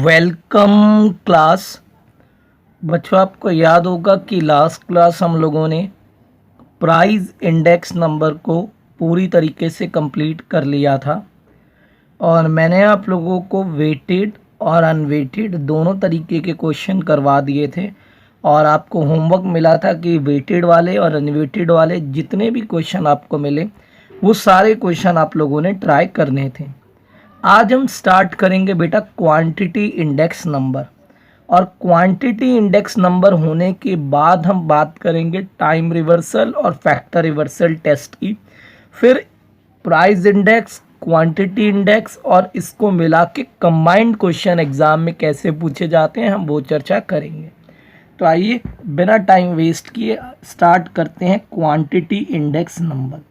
Welcome class. बच्चों, आपको याद होगा कि लास्ट क्लास हम लोगों ने प्राइस इंडेक्स नंबर को पूरी तरीके से कंप्लीट कर लिया था और मैंने आप लोगों को वेटेड और अनवेटेड दोनों तरीके के क्वेश्चन करवा दिए थे और आपको होमवर्क मिला था कि वेटेड वाले और अनवेटेड वाले जितने भी क्वेश्चन आपको मिले वो सारे क्वेश्चन आप लोगों ने ट्राई करने थे। आज हम स्टार्ट करेंगे बेटा क्वांटिटी इंडेक्स नंबर, और क्वांटिटी इंडेक्स नंबर होने के बाद हम बात करेंगे टाइम रिवर्सल और फैक्टर रिवर्सल टेस्ट की। फिर प्राइस इंडेक्स, क्वांटिटी इंडेक्स और इसको मिला के कंबाइंड क्वेश्चन एग्जाम में कैसे पूछे जाते हैं हम वो चर्चा करेंगे। तो आइए बिना टाइम वेस्ट किए स्टार्ट करते हैं क्वांटिटी इंडेक्स नंबर।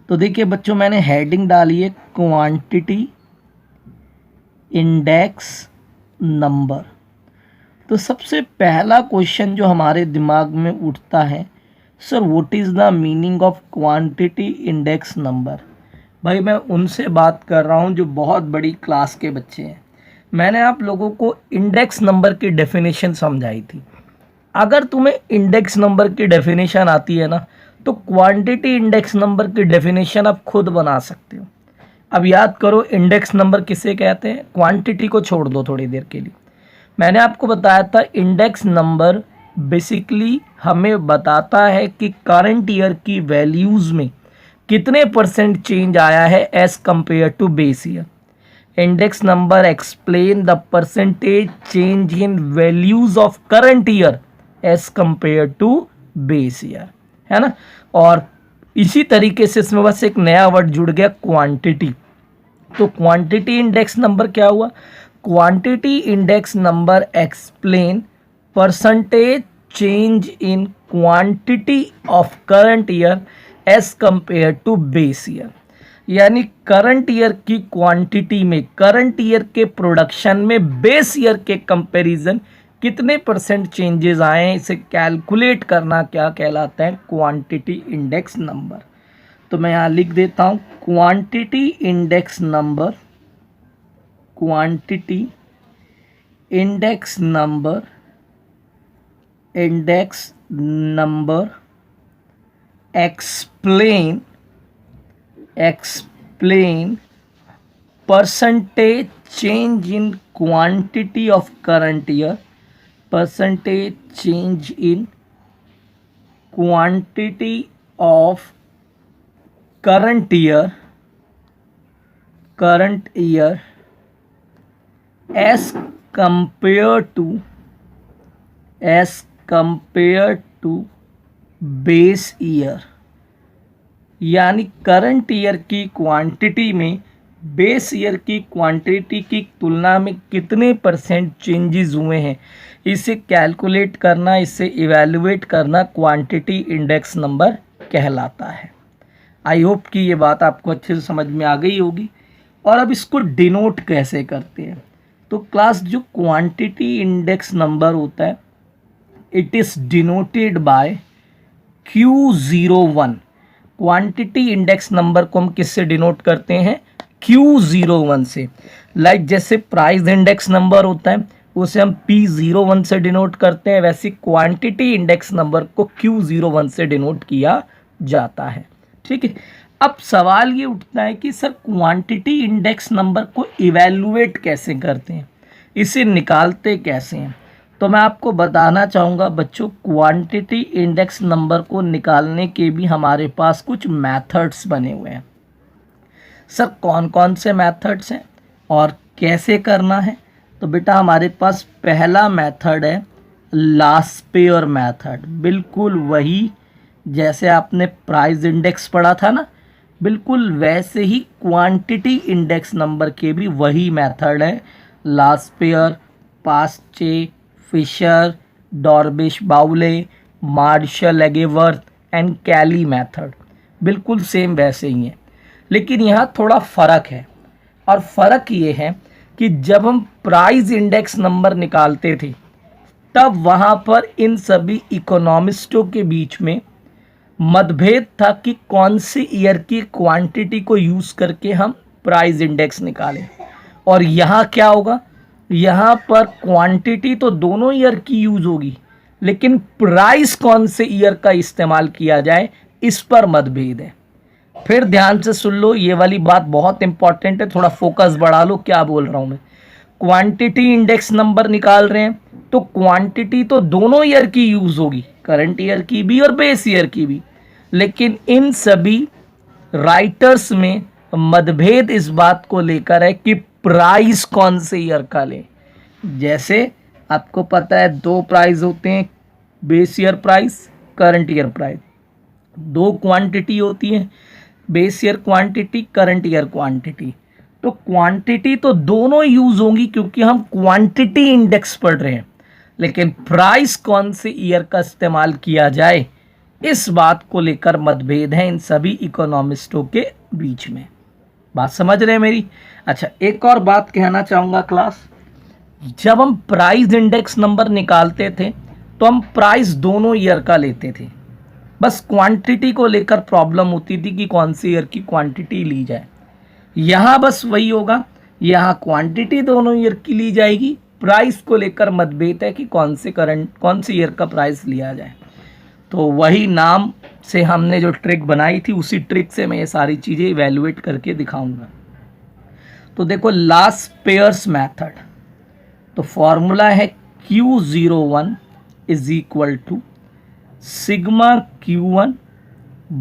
तो देखिए बच्चों, मैंने हेडिंग डाली है क्वांटिटी इंडेक्स नंबर। तो सबसे पहला क्वेश्चन जो हमारे दिमाग में उठता है, sir what is the meaning of quantity index number. भाई मैं उनसे बात कर रहा हूँ जो बहुत बड़ी क्लास के बच्चे हैं। मैंने आप लोगों को इंडेक्स नंबर की डेफिनेशन समझाई थी। अगर तुम्हें इंडेक्स नंबर की डेफिनेशन आती है ना, तो क्वांटिटी इंडेक्स नंबर की डेफिनेशन आप खुद बना सकते हो। अब याद करो इंडेक्स नंबर किसे कहते हैं। क्वांटिटी को छोड़ दो थोड़ी देर के लिए। मैंने आपको बताया था इंडेक्स नंबर बेसिकली हमें बताता है कि करंट ईयर की वैल्यूज़ में कितने % चेंज आया है as compare to base year. Index number explain the percentage change in values of current year as compare to base year, है ना। और इसी तरीके से इसमें बस एक नया वर्ड जुड़ गया, क्वांटिटी। तो क्वांटिटी इंडेक्स नंबर क्या हुआ? Quantity index number explain percentage change in quantity of current year as compare to base year. यानी करंट ईयर की क्वांटिटी में, करंट ईयर के प्रोडक्शन में बेस ईयर के कंपैरिजन कितने % चेंजेस आए हैं, इसे कैलकुलेट करना क्या कहलाता है? Quantity index number. तो मैं यहाँ लिख देता हूँ quantity index number, quantity index number, index number explain percentage change in quantity of current year, percentage change in quantity of current year as compared to base year। यानी current year की quantity में base year की quantity की तुलना में कितने % changes हुए हैं, इसे कैलकुलेट करना, इसे इवैल्यूएट करना क्वांटिटी इंडेक्स नंबर कहलाता है। आई होप कि ये बात आपको अच्छे से समझ में आ गई होगी। और अब इसको डिनोट कैसे करते हैं? तो क्लास, जो क्वांटिटी इंडेक्स नंबर होता है it is denoted by Q01। Quantity index number को हम किससे डिनोट करते हैं? Q01 से। लाइक जैसे प्राइस इंडेक्स नंबर होता है उसे हम P01 से डिनोट करते हैं, वैसे क्वांटिटी इंडेक्स नंबर को Q01 से डिनोट किया जाता है। ठीक है। अब सवाल ये उठता है कि सर क्वांटिटी इंडेक्स नंबर को इवैल्यूएट कैसे करते हैं, इसे निकालते कैसे हैं? तो मैं आपको बताना चाहूँगा बच्चों, क्वांटिटी इंडेक्स नंबर को निकालने के भी हमारे पास कुछ मेथड्स बने हुए हैं। सर कौन कौन से मेथड्स हैं और कैसे करना है? तो बेटा हमारे पास पहला मेथड है लास्पेयर मेथड। बिल्कुल वही जैसे आपने प्राइस इंडेक्स पढ़ा था ना, बिल्कुल वैसे ही क्वांटिटी इंडेक्स नंबर के भी वही मेथड है। लास्पेयर, पास्चे, फिशर, डॉर्बिश बाउले, मार्शल एगेवर्थ एंड कैली मेथड बिल्कुल सेम वैसे ही हैं। लेकिन यहाँ थोड़ा फ़र्क है, और फ़र्क ये है कि जब हम प्राइस इंडेक्स नंबर निकालते थे तब वहाँ पर इन सभी इकोनॉमिस्टों के बीच में मतभेद था कि कौन सी ईयर की क्वांटिटी को यूज़ करके हम प्राइस इंडेक्स निकालें। और यहाँ क्या होगा, यहाँ पर क्वांटिटी तो दोनों ईयर की यूज होगी, लेकिन प्राइस कौन से ईयर का इस्तेमाल किया जाए इस पर मतभेद है। फिर ध्यान से सुन लो, ये वाली बात बहुत इंपॉर्टेंट है, थोड़ा फोकस बढ़ा लो क्या बोल रहा हूं मैं। क्वांटिटी इंडेक्स नंबर निकाल रहे हैं तो क्वांटिटी तो दोनों ईयर की यूज होगी, करंट ईयर की भी और बेस ईयर की भी, लेकिन इन सभी राइटर्स में मतभेद इस बात को लेकर है कि प्राइस कौन से ईयर का ले। जैसे आपको पता है दो प्राइस होते हैं, base year price, current year price. दो क्वांटिटी होती है, base year quantity, current year quantity. तो क्वांटिटी तो दोनों यूज होंगी क्योंकि हम क्वांटिटी इंडेक्स पढ़ रहे हैं, लेकिन प्राइस कौन से ईयर का इस्तेमाल किया जाए इस बात को लेकर मतभेद है इन सभी इकोनॉमिस्टों के बीच में। बात समझ रहे हैं मेरी? अच्छा, एक और बात कहना चाहूंगा क्लास, जब हम प्राइस इंडेक्स नंबर निकालते थे तो हम प्राइस दोनों ईयर का लेते थे, बस क्वांटिटी को लेकर प्रॉब्लम होती थी कि कौन सी ईयर की क्वांटिटी ली जाए। यहाँ बस वही होगा, यहाँ क्वांटिटी दोनों ईयर की ली जाएगी, प्राइस को लेकर मतभेद है कि कौन से ईयर का प्राइस लिया जाए। तो वही नाम से हमने जो ट्रिक बनाई थी उसी ट्रिक से मैं ये सारी चीज़ें इवेल्युएट करके दिखाऊंगा। तो देखो, लास्ट पेयर्स मेथड, तो फॉर्मूला है Q01 is equal to sigma Q1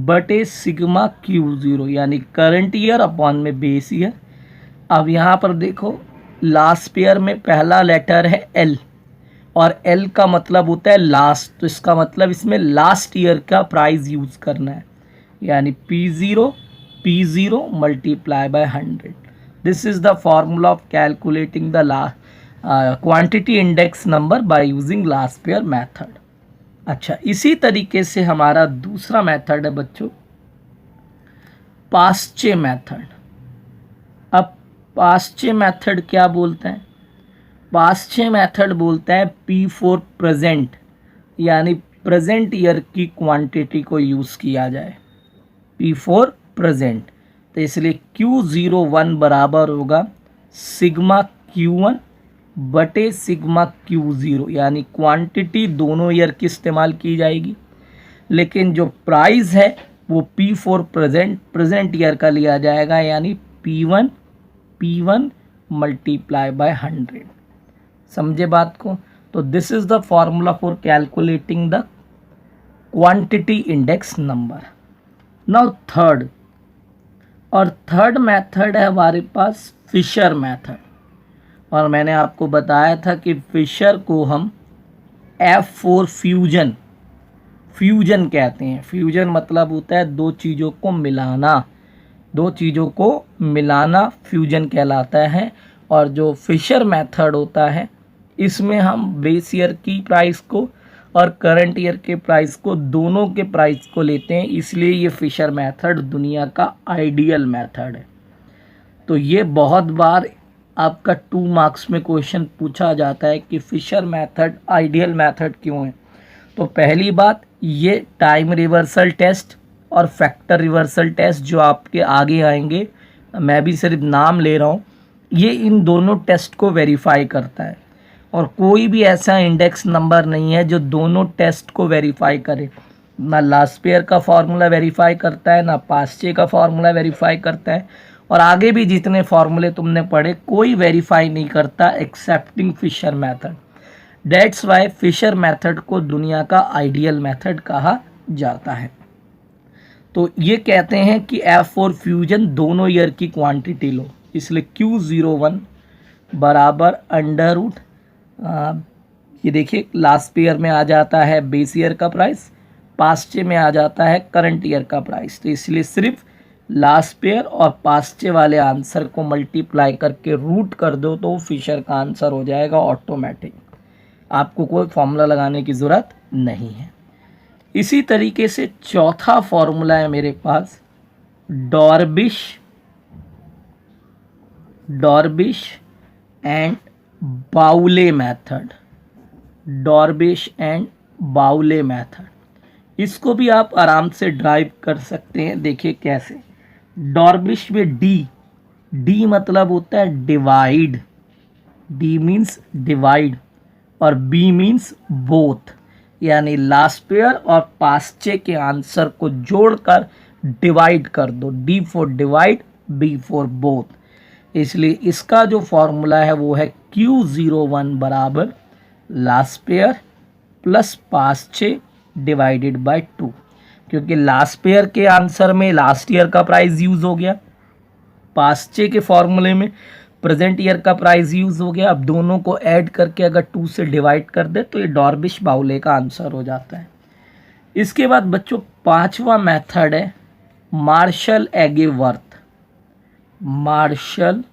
बटे सिग्मा Q0, यानी करंट ईयर अपॉन में बेस ईयर। अब यहाँ पर देखो, लास्ट पेयर में पहला लेटर है L और L का मतलब होता है लास्ट, तो इसका मतलब इसमें लास्ट ईयर का प्राइस यूज करना है, यानी P0 multiply by 100। This is the formula of calculating the quantity index number by using Laspeyres method. अच्छा, इसी तरीके से हमारा दूसरा मेथड है बच्चों, पास्चे मेथड। अब पास्चे मेथड क्या बोलते हैं? पास्चे मेथड बोलता है P4 प्रेजेंट, यानी प्रेजेंट ईयर की क्वांटिटी को यूज़ किया जाए, P4 प्रेजेंट। तो इसलिए Q01 बराबर होगा सिग्मा Q1 बटे सिग्मा Q0, यानी क्वांटिटी दोनों ईयर की इस्तेमाल की जाएगी, लेकिन जो प्राइस है वो P4 प्रेजेंट ईयर का लिया जाएगा, यानी P1 मल्टीप्लाई बाय 100। समझे बात को? तो this is the formula for calculating the quantity index number. Now third method है हमारे पास फिशर मेथड, और मैंने आपको बताया था कि फिशर को हम F4 फ्यूजन कहते हैं। फ्यूजन मतलब होता है दो चीज़ों को मिलाना फ्यूजन कहलाता है। और जो फिशर मेथड होता है इसमें हम बेस ईयर की प्राइस को और करंट ईयर के प्राइस को, दोनों के प्राइस को लेते हैं, इसलिए ये फिशर मेथड दुनिया का आइडियल मेथड है। तो ये बहुत बार आपका 2 मार्क्स में क्वेश्चन पूछा जाता है कि फिशर मेथड आइडियल मेथड क्यों है। तो पहली बात, ये टाइम रिवर्सल टेस्ट और फैक्टर रिवर्सल टेस्ट जो आपके आगे आएंगे, मैं भी सिर्फ नाम ले रहा हूँ, ये इन दोनों टेस्ट को वेरीफाई करता है। और कोई भी ऐसा इंडेक्स नंबर नहीं है जो दोनों टेस्ट को वेरीफाई करे, ना लास्ट पेयर का फॉर्मूला वेरीफाई करता है, ना पास्चे का फॉर्मूला वेरीफाई करता है, और आगे भी जितने फॉर्मूले तुमने पढ़े कोई वेरीफाई नहीं करता excepting Fisher method. That's why Fisher method को दुनिया का आइडियल मेथड कहा जाता है। तो ये कहते हैं कि F4 फ्यूजन दोनों ईयर की क्वांटिटी लो, इसलिए Q01 बराबर अंडर रूट, ये देखिए लास्ट ईयर में आ जाता है बेस ईयर का प्राइस, पास्चे में आ जाता है करंट ईयर का प्राइस। तो इसलिए सिर्फ लास्ट पेयर और पास्चे वाले आंसर को मल्टीप्लाई करके रूट कर दो तो फिशर का आंसर हो जाएगा ऑटोमेटिक, आपको कोई फॉर्मूला लगाने की ज़रूरत नहीं है। इसी तरीके से चौथा फॉर्मूला है मेरे पास डॉर्बिश एंड बाउले मेथड। इसको भी आप आराम से ड्राइव कर सकते हैं। देखिए कैसे, डॉर्बिश में डी मतलब होता है डिवाइड, डी मीन्स डिवाइड और बी मीन्स बोथ, यानी लास्ट पेयर और पास्ट चेक के आंसर को जोड़कर डिवाइड कर दो। D for divide, B for both, इसलिए इसका जो फॉर्मूला है वो है Q01 बराबर Laspeyres plus Paasche divided by 2, क्योंकि लास्ट पेयर के आंसर में लास्ट ईयर का प्राइस यूज हो गया, पास्ट चेक के फॉर्मूले में प्रेजेंट ईयर का प्राइस यूज हो गया। अब दोनों को ऐड करके अगर 2 से डिवाइड कर दे तो ये डॉर्बिश बाउले का आंसर हो जाता है। इसके बाद बच्चों पांचवा मेथड है Marshall Edgeworth. Marshall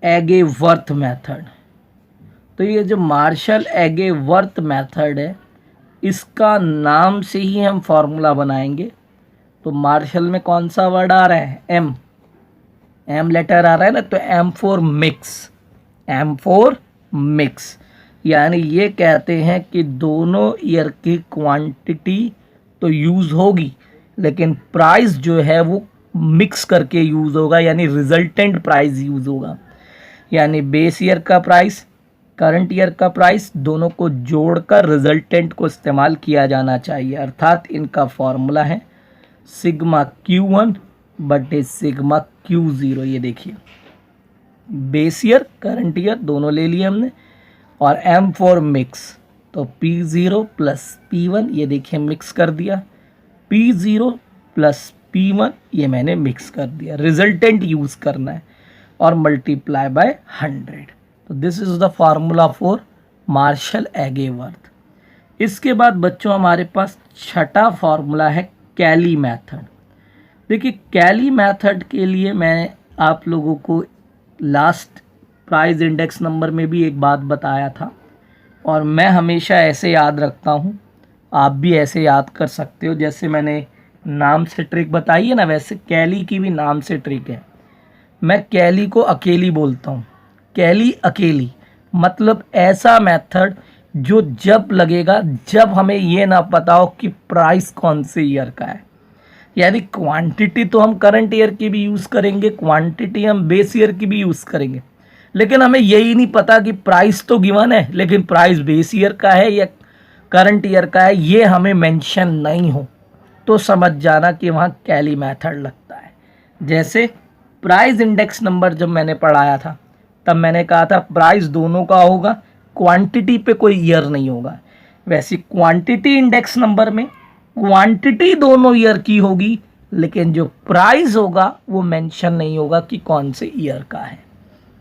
Edgeworth method. तो ये जो मार्शल एगेवर्थ मेथड है इसका नाम से ही हम फॉर्मूला बनाएंगे। तो मार्शल में कौन सा वर्ड आ रहा है? एम, एम लेटर आ रहा है ना, तो M for mix, M for mix, यानी ये कहते हैं कि दोनों ईयर की क्वांटिटी तो यूज़ होगी लेकिन प्राइस जो है वो मिक्स करके यूज़ होगा, यानी रिजल्टेंट प्राइस यूज़ होगा। यानी बेस ईयर का प्राइस, करंट ईयर का प्राइस, दोनों को जोड़कर रिजल्टेंट को इस्तेमाल किया जाना चाहिए। अर्थात इनका फॉर्मूला है सिग्मा Q1 बटे सिग्मा Q0। ये देखिए बेस ईयर करंट ईयर दोनों ले लिए हमने, और M फॉर मिक्स, तो P0 प्लस P1 ये देखिए मिक्स कर दिया, P0 प्लस P1 ये मैंने मिक्स कर दिया। रिजल्टेंट यूज़ करना है और मल्टीप्लाई बाय 100। तो this is the formula for Marshall Edgeworth. इसके बाद बच्चों हमारे पास छठा फार्मूला है कैली मेथड। देखिए कैली मेथड के लिए मैं आप लोगों को लास्ट प्राइस इंडेक्स नंबर में भी एक बात बताया था और मैं हमेशा ऐसे याद रखता हूँ, आप भी ऐसे याद कर सकते हो। जैसे मैंने नाम से ट्रिक बताई है ना, वैसे कैली की भी नाम से ट्रिक है। मैं कैली को अकेली बोलता हूँ, कैली अकेली, मतलब ऐसा मेथड जो जब लगेगा जब हमें ये ना पता हो कि प्राइस कौन से ईयर का है। यानी क्वांटिटी तो हम करंट ईयर की भी यूज़ करेंगे, क्वांटिटी हम बेस ईयर की भी यूज़ करेंगे, लेकिन हमें यही नहीं पता कि प्राइस तो गिवन है लेकिन प्राइस बेस ईयर का है या करंट ईयर का है, ये हमें मेंशन नहीं हो तो समझ जाना कि वहाँ कैली मेथड लगता है। जैसे प्राइस इंडेक्स नंबर जब मैंने पढ़ाया था तब मैंने कहा था प्राइस दोनों का होगा, क्वांटिटी पे कोई ईयर नहीं होगा। वैसे क्वांटिटी इंडेक्स नंबर में क्वांटिटी दोनों ईयर की होगी लेकिन जो प्राइस होगा वो मेंशन नहीं होगा कि कौन से ईयर का है,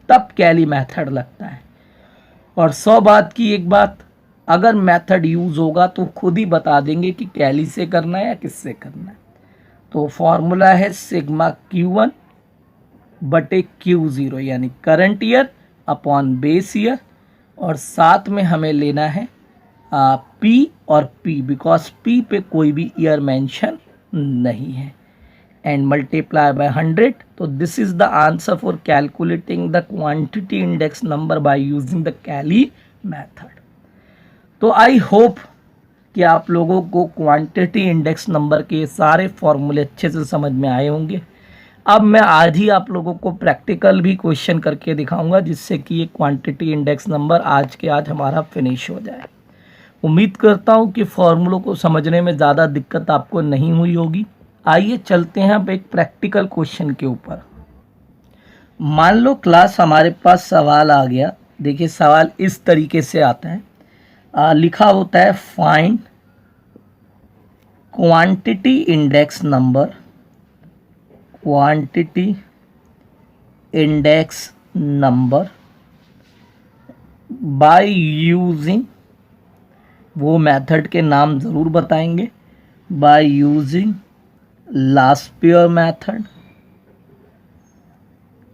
तब कैली मेथड लगता है। और 100 बात की एक बात, अगर मेथड यूज़ होगा तो खुद ही बता देंगे कि कैली से करना है या किससे करना है। तो फॉर्मूला है सिग्मा Q1 बटे Q0, यानी current year upon base year, और साथ में हमें लेना है P और P, बिकॉज P पे कोई भी ईयर मेंशन नहीं है, एंड मल्टीप्लाई बाय 100। तो this is the answer for calculating the quantity index number by using the Kelly method. तो आई होप कि आप लोगों को क्वांटिटी इंडेक्स नंबर के सारे फॉर्मूले अच्छे से समझ में आए होंगे। अब मैं आज ही आप लोगों को प्रैक्टिकल भी क्वेश्चन करके दिखाऊंगा जिससे कि ये क्वांटिटी इंडेक्स नंबर आज के आज हमारा फिनिश हो जाए। उम्मीद करता हूँ कि फॉर्मूलों को समझने में ज़्यादा दिक्कत आपको नहीं हुई होगी। आइए चलते हैं अब एक प्रैक्टिकल क्वेश्चन के ऊपर। मान लो क्लास हमारे पास सवाल आ गया। देखिए सवाल इस तरीके से आता है, लिखा होता है find quantity index number, quantity index number by using, वो मेथड के नाम ज़रूर बताएंगे, by using Laspeyres method,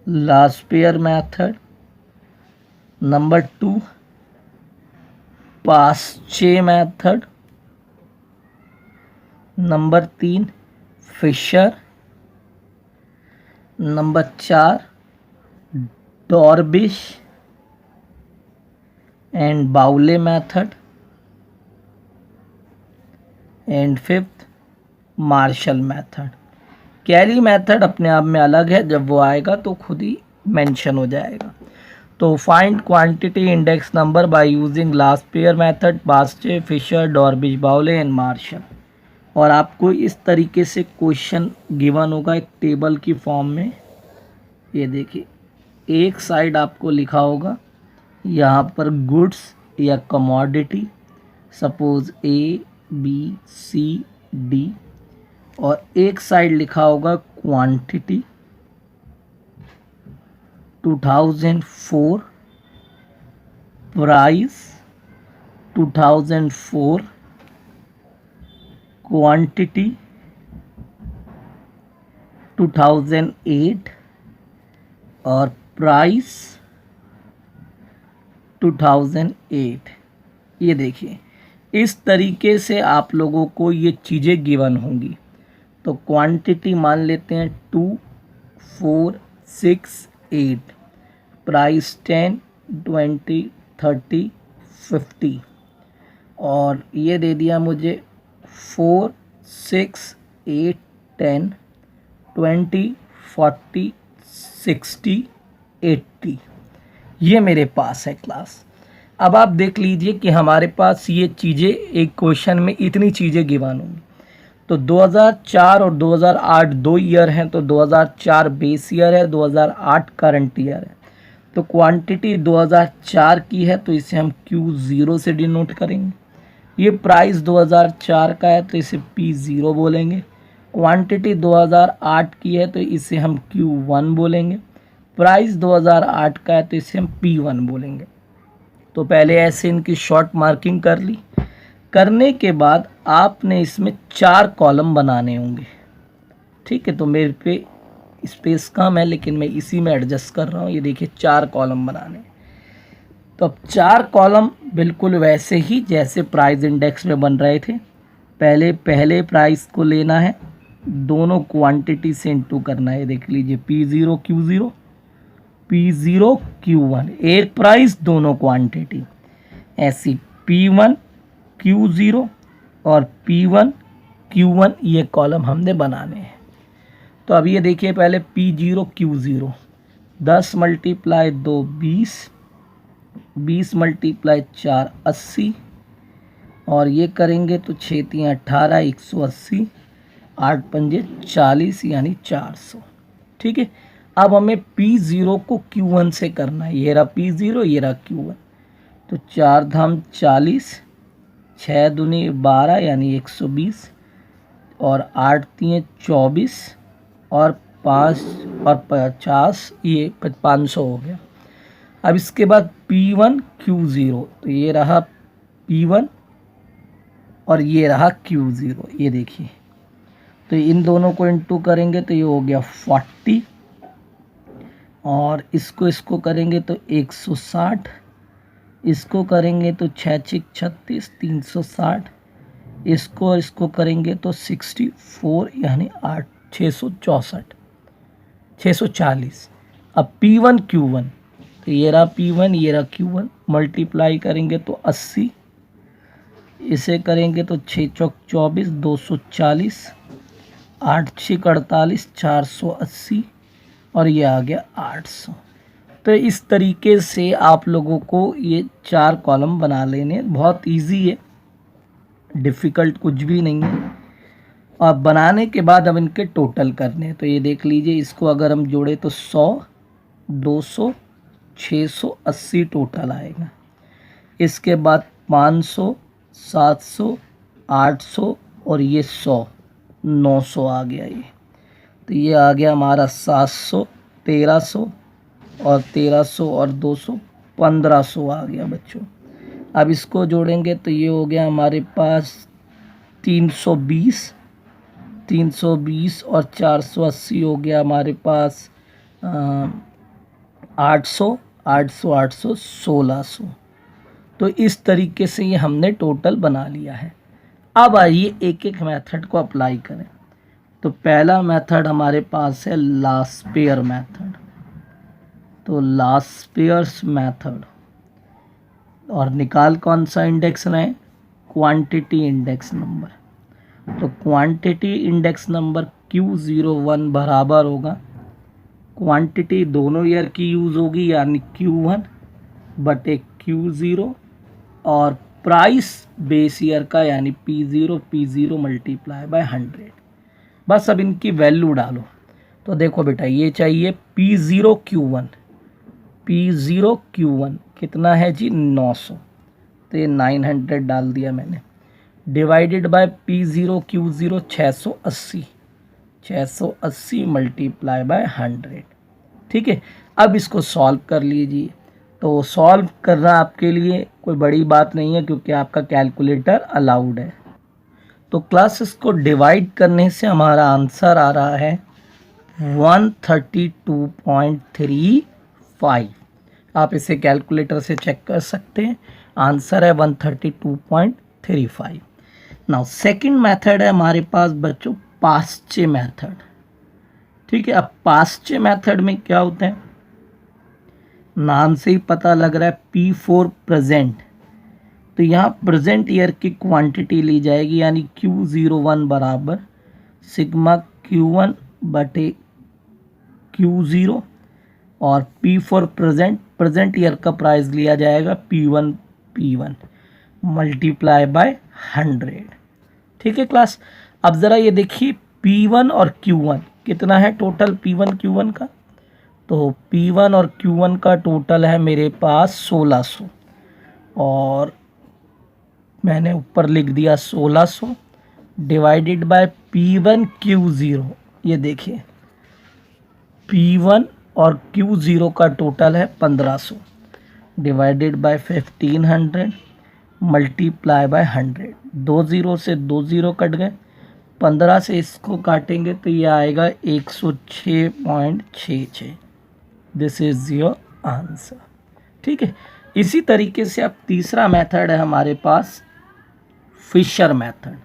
Laspeyres method, number 2 Paasche method, number 3 Fisher, number 4 Dorbish and Bowley method, and 5th Marshall method. Kelly method अपने आप में अलग है, जब वो आएगा तो खुद ही मेंशन हो जाएगा। तो find quantity index number by using Laspeyres method, Paasche, Fisher, Dorbish, Bowley and martial. और आपको इस तरीके से क्वेश्चन गिवन होगा एक टेबल की फॉर्म में। ये देखिए, एक साइड आपको लिखा होगा यहाँ पर गुड्स या commodity, suppose A B C D, और एक साइड लिखा होगा क्वांटिटी 2004, प्राइस 2004, क्वांटिटी 2008 और प्राइस 2008। ये देखिए, इस तरीके से आप लोगों को ये चीज़ें गिवन होंगी। तो क्वांटिटी मान लेते हैं 2, 4, 6, 8, प्राइस 10, 20, 30, 50, और ये दे दिया मुझे 4, 6, 8, 10, 20, 40, 60, 80। ये मेरे पास है क्लास। अब आप देख लीजिए कि हमारे पास ये चीज़ें एक क्वेश्चन में इतनी चीज़ें गिवन होंगी। तो 2004 और 2008 दो ईयर हैं, तो 2004 बेस ईयर है, 2008 करंट ईयर है। तो क्वांटिटी 2004 की है, तो इसे हम Q0 से डिनोट करेंगे। ये प्राइस 2004 का है, तो इसे P0 बोलेंगे। क्वांटिटी 2008 की है, तो इसे हम Q1 बोलेंगे। प्राइस 2008 का है, तो इसे हम P1 बोलेंगे। तो पहले ऐसे इनकी शॉर्ट मार्किंग कर ली। करने के बाद आपने इसमें 4 कॉलम बनाने होंगे। ठीक है, तो मेरे पे स्पेस कम है, लेकिन मैं इसी में एडजस्ट कर रहा हूँ। ये देखिए, 4 कॉलम बनाने। तो अब 4 कॉलम बिल्कुल वैसे ही जैसे प्राइस इंडेक्स में बन रहे थे। पहले प्राइस को लेना है, दोनों क्वांटिटी से इंटू करना है। देख लीजिए, P0 Q0, P0 Q1, एक प्राइस दोनों क्वांटिटी। ऐसी P1 Q0 और P1 Q1, ये कॉलम हमने बनाने हैं। तो अब ये देखिए, पहले P0 Q0, 10 मल्टीप्लाई 2 20, 20 मल्टीप्लाई 4 80, और ये करेंगे तो 6 3 18, 180, 8 पंजे 40, यानी 400। ठीक है, अब हमें P0 को Q1 से करना है। ये रहा P0, ये रहा Q1। तो 4 धाम 40, 6 दूनी 12, यानी 120, और 8 3 24, और 5 और 50, ये 500 हो गया। अब इसके बाद P1 Q0, तो ये रहा P1 और ये रहा Q0। ये देखिए, तो इन दोनों को इंटू करेंगे तो ये हो गया 40, और इसको करेंगे तो 160, इसको करेंगे तो 6 6 36, 360, इसको करेंगे तो 64, यानी 8 664, 640। अब P1 Q1, तो ये रहा P1, ये रहा Q1, मल्टीप्लाई करेंगे तो 80, इसे करेंगे तो 6 चौक 24, 240, 8 6 48, 480, और ये आ गया 800। तो इस तरीके से आप लोगों को ये 4 कॉलम बना लेने, बहुत इजी है, डिफ़िकल्ट कुछ भी नहीं है। और बनाने के बाद अब इनके टोटल करने हैं। तो ये देख लीजिए, इसको अगर हम जोड़े तो 100, 200, 680 टोटल आएगा। इसके बाद 500, 700, 800, और ये 100, 900 आ गया ये। तो ये आ गया हमारा 700, 1300, और 1300 और 200, 1500 आ गया बच्चों। अब इसको जोड़ेंगे तो ये हो गया हमारे पास 320, 320 और 480 हो गया हमारे पास 800, 800, 800, 1600। तो इस तरीके से ये हमने टोटल बना लिया है। अब आइए एक एक मेथड को अप्लाई करें। तो पहला मेथड हमारे पास है लास्ट पेयर मेथड। तो लास्ट पेयर्स मेथड, और निकाल कौन सा इंडेक्स रहे, क्वांटिटी इंडेक्स नंबर। तो क्वांटिटी इंडेक्स नंबर Q01 बराबर होगा, क्वांटिटी दोनों ईयर की यूज़ होगी, यानी Q1 बटे Q0 और प्राइस बेस ईयर का यानी P0 मल्टीप्लाई बाय 100। बस अब इनकी वैल्यू डालो। तो देखो बेटा, ये चाहिए P0Q1 कितना है जी 900, तो ये 900 डाल दिया मैंने, divided by P0Q0 680 multiply by 100। ठीक है, अब इसको सॉल्व कर लीजिए। तो सॉल्व करना आपके लिए कोई बड़ी बात नहीं है क्योंकि आपका कैलकुलेटर अलाउड है। तो क्लास इसको डिवाइड करने से हमारा आंसर आ रहा है 132.35। आप इसे कैलकुलेटर से चेक कर सकते हैं, आंसर है 132.35। नाउ सेकंड मेथड है हमारे पास बच्चों पास्चे मेथड। ठीक है, अब पास्चे मेथड में क्या होता है, नाम से ही पता लग रहा है P4 प्रेजेंट, तो यहाँ प्रेजेंट ईयर की क्वांटिटी ली जाएगी यानी Q01 बराबर सिग्मा Q1 बटे Q0 और P4 प्रेजेंट ईयर का प्राइस लिया जाएगा P1 मल्टीप्लाई बाय 100। ठीक है क्लास, अब ज़रा ये देखिए P1 और Q1 कितना है टोटल P1 Q1 का, तो P1 और Q1 का टोटल है मेरे पास 1600 और मैंने ऊपर लिख दिया 1600 डिवाइडेड बाय P1 Q0। ये देखिए P1 और Q0 का टोटल है 1500 डिवाइडेड बाय 1500 मल्टीप्लाई बाय 100। 20 से 20 कट गए, 15 से इसको काटेंगे तो ये आएगा 106.66। This is your answer. ठीक है, इसी तरीके से अब तीसरा मेथड है हमारे पास फिशर मेथड,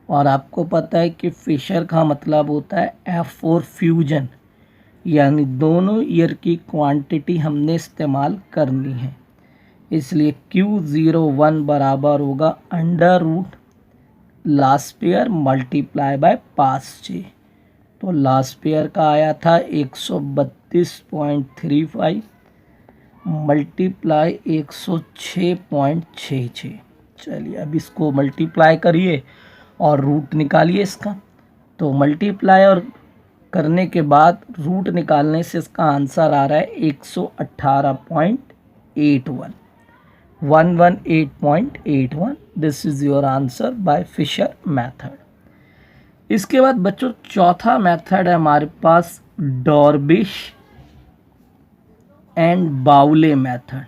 और आपको पता है कि फिशर का मतलब होता है F4 फ्यूजन, यानी दोनों ईयर की क्वांटिटी हमने इस्तेमाल करनी है। इसलिए Q01 बराबर होगा under root last pair multiply by पास्चे। तो लास्ट पेयर का आया था 132.35 मल्टीप्लाई 106.66। चलिए अब इसको मल्टीप्लाई करिए और रूट निकालिए इसका। तो मल्टीप्लाई और करने के बाद रूट निकालने से इसका आंसर आ रहा है 118.81 118.81। This is your answer by Fisher method. इसके बाद बच्चों चौथा मेथड है हमारे पास Drobisch and Bowley method.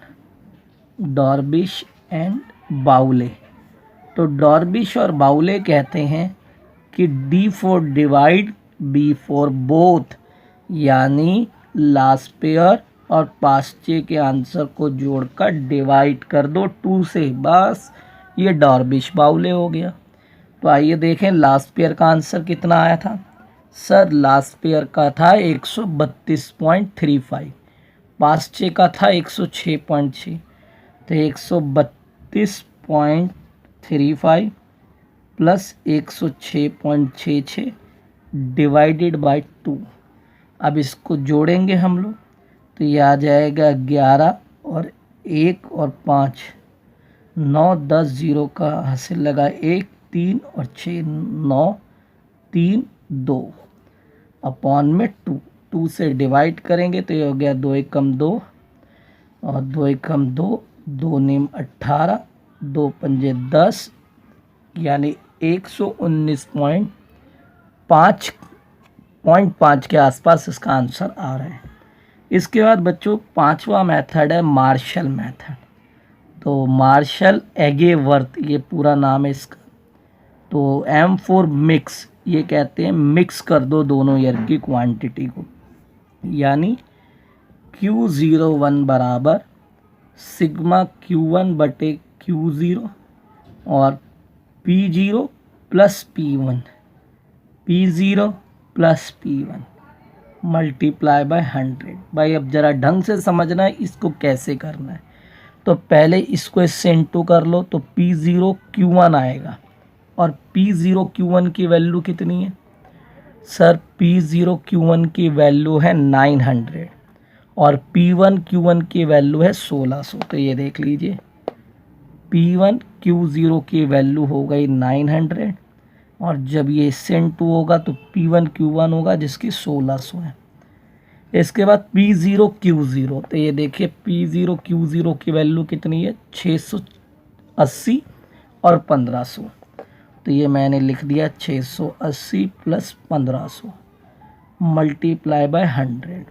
Drobisch and Bowley, तो डॉर्बिश और बाउले कहते हैं कि D for divide B for both, यानी लास्ट पेयर और पास्चे के आंसर को जोड़कर डिवाइड कर दो 2 से, बस ये डॉर्बिश बाउले हो गया। तो आइए देखें लास्ट पेयर का आंसर कितना आया था। सर लास्ट पेयर का था 132.35, पास्चे का था 106.6, तो 132.35 प्लस 106.66 डिवाइडेड बाय 2। अब इसको जोड़ेंगे हम लोग तो ये आ जाएगा 11 और 1 और 5, 9 10 0 का हासिल लगा 1 3 और 6 9 3 2 अपॉन में 2 से डिवाइड करेंगे तो ये हो गया 2 एकम 2 और 2 एकम 2, 2 नीम 18, 2 पंजे 10, यानी 119.5 के आसपास इसका आंसर आ रहा है। इसके बाद बच्चों पांचवा मेथड है मार्शल मेथड। तो मार्शल एगेवर्थ ये पूरा नाम है इसका। तो M4 मिक्स, ये कहते हैं मिक्स कर दो दोनों ईयर की क्वांटिटी को, यानी Q01 बराबर सिग्मा Q1 बटे Q0 और P0 plus P1 P0 plus P1 multiply by 100। भाई अब ज़रा ढंग से समझना है इसको कैसे करना है। तो पहले इसको इससे इंटू कर लो तो P0 Q1 आएगा, और P0 Q1 की वैल्यू कितनी है सर, P0 Q1 की वैल्यू है 900 और P1 Q1 की वैल्यू है 1600। तो ये देख लीजिए P1 Q0 की वैल्यू हो गई 900 और जब ये सेंटू होगा तो P1 Q1 होगा जिसकी 1600 है। इसके बाद P0 Q0, तो ये देखिए P0 Q0 की वैल्यू कितनी है 680 और 1500। तो ये मैंने लिख दिया 680 प्लस 1500 मल्टीप्लाई बाय 100।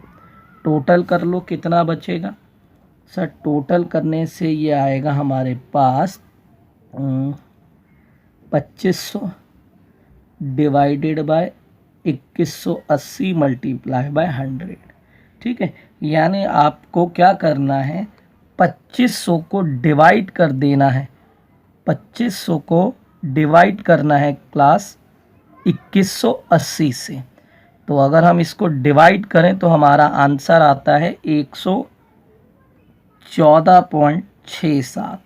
टोटल कर लो कितना बचेगा सर। टोटल करने से ये आएगा हमारे पास 2500 डिवाइडेड बाय 2180 मल्टीप्लाई बाय 100। ठीक है, यानी आपको क्या करना है 2500 को डिवाइड कर देना है। 2500 को डिवाइड करना है क्लास 2180 से। तो अगर हम इसको डिवाइड करें तो हमारा आंसर आता है 114.67।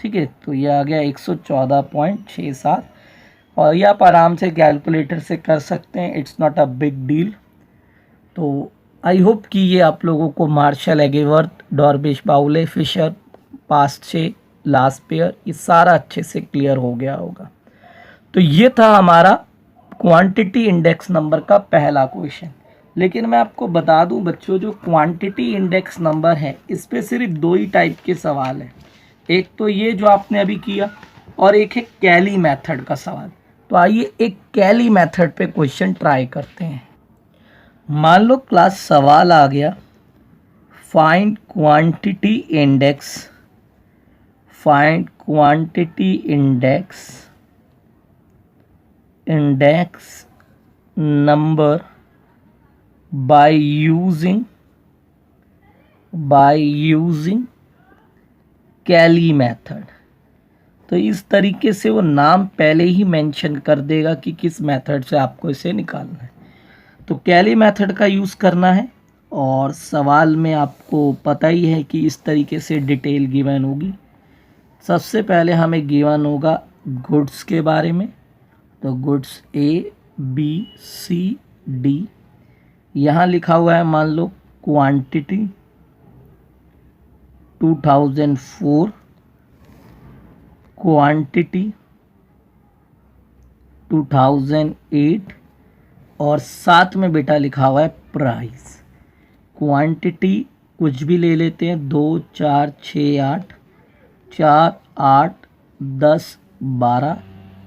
ठीक है, तो ये आ गया 114.67 और ये आप आराम से कैलकुलेटर से कर सकते हैं, it's not a big deal. तो आई होप कि ये आप लोगों को मार्शल एगेवर्थ, डॉर्बिश बाउले, फिशर, पास्चे, लास्ट पेयर ये सारा अच्छे से क्लियर हो गया होगा। तो ये था हमारा क्वांटिटी इंडेक्स नंबर का पहला क्वेश्चन। लेकिन मैं आपको बता दूं बच्चों, जो क्वांटिटी इंडेक्स नंबर है इस पे सिर्फ दो ही टाइप के सवाल है। एक तो ये जो आपने अभी किया और एक है कैली मेथड का सवाल। तो आइए एक कैली मेथड पे क्वेश्चन ट्राई करते हैं। मान लो क्लास सवाल आ गया find quantity index, find quantity index number by using Kelly method. तो इस तरीके से वो नाम पहले ही मेंशन कर देगा कि किस मेथड से आपको इसे निकालना है। तो कैली मेथड का यूज़ करना है और सवाल में आपको पता ही है कि इस तरीके से डिटेल गिवन होगी। सबसे पहले हमें गिवन होगा गुड्स के बारे में। तो goods A B C D, यहाँ लिखा हुआ है मान लो क्वांटिटी 2004, क्वांटिटी 2008 और साथ में बेटा लिखा हुआ है प्राइस। क्वांटिटी कुछ भी ले लेते हैं 2 4 6 8, 4 8 10 12,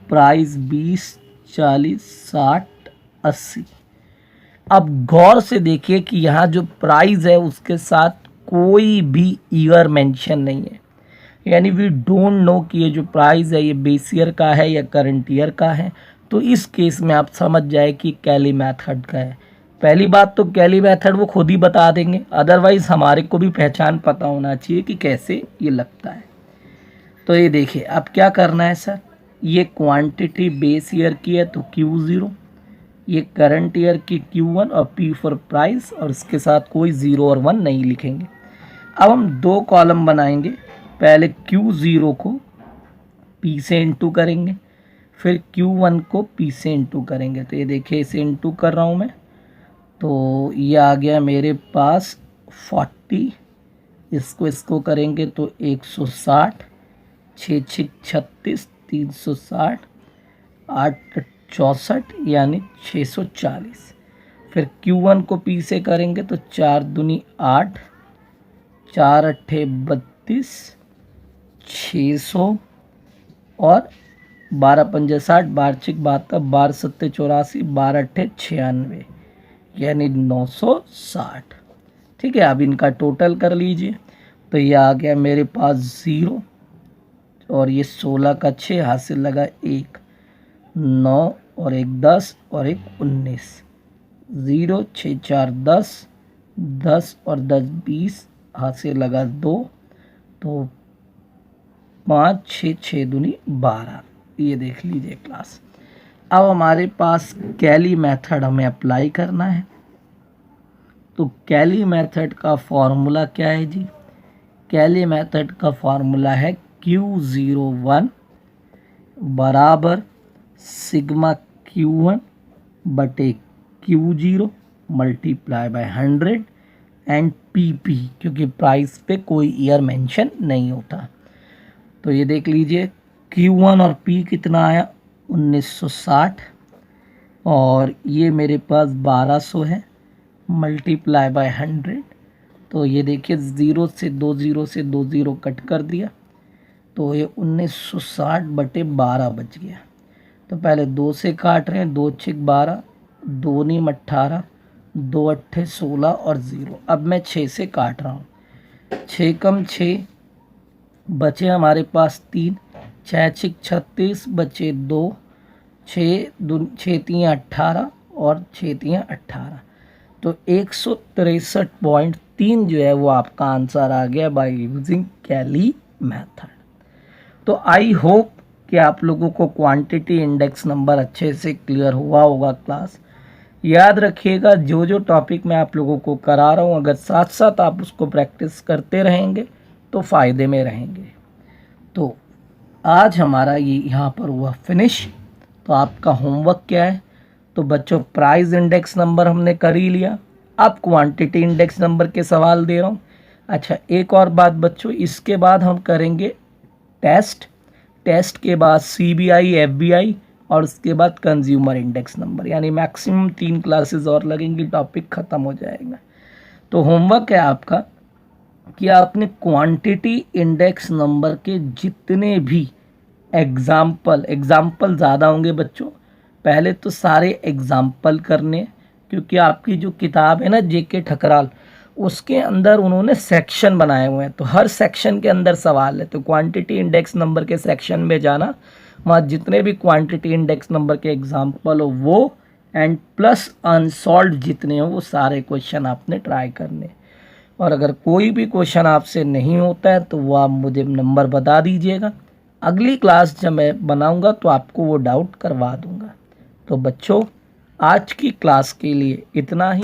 प्राइस 20 40 60 80। अब गौर से देखिए कि यहाँ जो प्राइस है उसके साथ कोई भी ईयर मेंशन नहीं है, यानी वी डोंट नो कि ये जो प्राइस है ये बेस ईयर का है या करंट ईयर का है। तो इस केस में आप समझ जाए कि कैली मेथड का है। पहली बात तो कैली मेथड वो खुद ही बता देंगे, अदरवाइज हमारे को भी पहचान पता होना चाहिए कि कैसे ये लगता है। तो ये देखिए अब क्या करना है सर, ये क्वांटिटी बेस ईयर की है तो Q0, ये करंट ईयर की Q1 और P फॉर प्राइस, और इसके साथ कोई 0 और 1 नहीं लिखेंगे। अब हम दो कॉलम बनाएंगे, पहले Q0 को P से इंटू करेंगे, फिर Q1 को P से इंटू करेंगे। तो ये देखिए इसे इंटू कर रहा हूँ मैं, तो ये आ गया मेरे पास 40, इसको करेंगे तो 160, 6 6 36 360, 8 64 यानी 640। फिर Q1 को P से करेंगे तो 4 दूनी 8, 4 अट्ठे 32, 600 और 12 पंजे 60, 12 छिक 72, 12 सत्ते 84, 12 अट्ठे 96 यानी 960। ठीक है, अब इनका टोटल कर लीजिए। तो ये आ गया मेरे पास 0 और ये 16 का 6 हाथ से लगा 1, 9 और 1 10 और 1 19, 0 6 4 10, 10 और 10 20 हाथ से लगा 2, तो 5 6 6 दूनी 12। ये देख लीजिए क्लास। अब हमारे पास कैली मेथड हमें अप्लाई करना है। तो कैली मेथड का फॉर्मूला क्या है जी? कैली मेथड का फॉर्मूला है Q01 बराबर सिग्मा Q1 बटे Q0 multiply by 100 and PP, क्योंकि प्राइस पे कोई ईयर मेंशन नहीं होता। तो ये देख लीजिए Q1 और P कितना आया 1960, और ये मेरे पास 1200 है मल्टीप्लाई बाय 100। तो ये देखिए 0 से 2 0 कट कर दिया, तो ये 1960/12 बच गया। तो पहले 2 से काट रहे हैं, 2 6 12, 2 नीम 18, 2 8 16 और 0। अब मैं 6 से काट रहा हूँ, 6 कम 6 बचे हमारे पास 3, 6 6 36 बचे 2, 6 3 18 और 6 3 18। तो 163.3 जो है वो आपका आंसर आ गया बाय यूजिंग कैली मेथड। तो आई होप कि आप लोगों को क्वांटिटी इंडेक्स नंबर अच्छे से क्लियर हुआ होगा क्लास। याद रखिएगा जो जो टॉपिक मैं आप लोगों को करा रहा हूँ, अगर साथ साथ आप उसको प्रैक्टिस करते रहेंगे तो फ़ायदे में रहेंगे। तो आज हमारा ये यहाँ पर हुआ फिनिश। तो आपका होमवर्क क्या है? तो बच्चों प्राइस इंडेक्स नंबर हमने कर ही लिया, अब क्वांटिटी इंडेक्स नंबर के सवाल दे रहा हूँ। अच्छा एक और बात बच्चों, इसके बाद हम करेंगे टेस्ट के बाद CBI FBI और उसके बाद कंज्यूमर इंडेक्स नंबर, यानी मैक्सिमम 3 क्लासेस और लगेंगी, टॉपिक ख़त्म हो जाएगा। तो होमवर्क है आपका कि आपने क्वांटिटी इंडेक्स नंबर के जितने भी एग्जाम्पल ज़्यादा होंगे बच्चों, पहले तो सारे एग्जाम्पल करने, क्योंकि आपकी जो किताब है ना JK ठकराल, उसके अंदर उन्होंने सेक्शन बनाए हुए हैं, तो हर सेक्शन के अंदर सवाल है। तो क्वांटिटी इंडेक्स नंबर के सेक्शन में जाना, वहाँ जितने भी क्वांटिटी इंडेक्स नंबर के एग्जाम्पल हो वो, एंड प्लस अनसॉल्व जितने हो वो सारे क्वेश्चन आपने ट्राई करने। और अगर कोई भी क्वेश्चन आपसे नहीं होता है तो वो आप मुझे नंबर बता दीजिएगा, अगली क्लास जब मैं बनाऊंगा तो आपको वो डाउट करवा दूंगा। तो बच्चों आज की क्लास के लिए इतना ही।